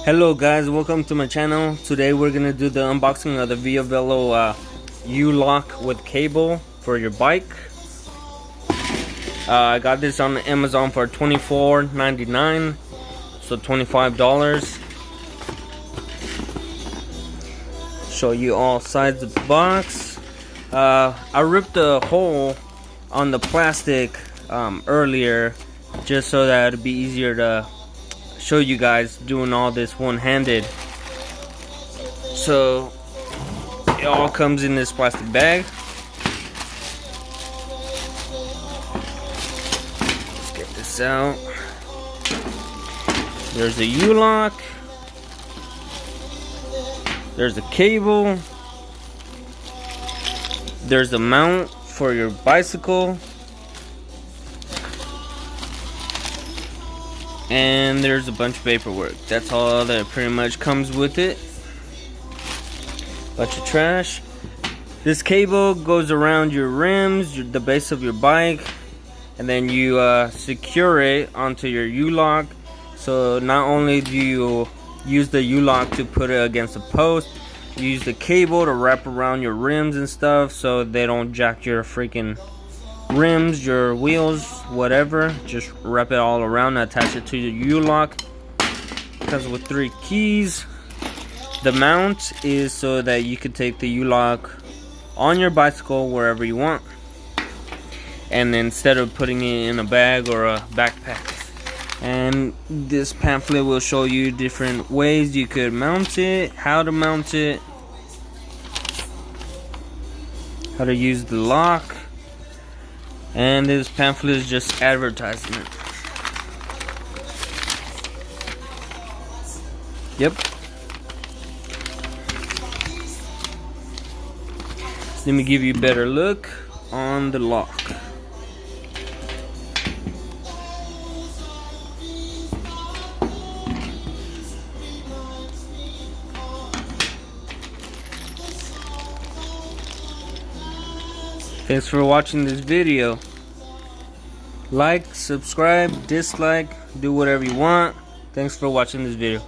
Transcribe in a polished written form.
Hello guys, welcome to my channel. Today we're gonna do the unboxing of the Velo U-lock with cable for your bike. I got this on Amazon for $24.99, so $25. Show you all sides of the box. I ripped a hole on the plastic earlier just so that it'd be easier to show you guys doing all this one-handed. So it all comes in this plastic bag. Let's get this out. There's the U-lock. There's the cable. There's the mount for your bicycle. And there's a bunch of paperwork. That's all that pretty much comes with it. Bunch of trash. This cable goes around your rims, the base of your bike, and then you secure it onto your U-lock. So not only do you use the U-lock to put it against a post, you use the cable to wrap around your rims and stuff so they don't jack your freaking rims, your wheels, whatever. Just wrap it all around and attach it to your U-lock. Comes with 3 keys. The mount is so that you can take the U-lock on your bicycle wherever you want, and instead of putting it in a bag or a backpack. And this pamphlet will show you different ways you could mount it, how to mount it, how to use the lock. And this pamphlet is just advertisement. Yep. Let me give you a better look on the lock. Thanks for watching this video. Like, subscribe, dislike, do whatever you want. Thanks for watching this video.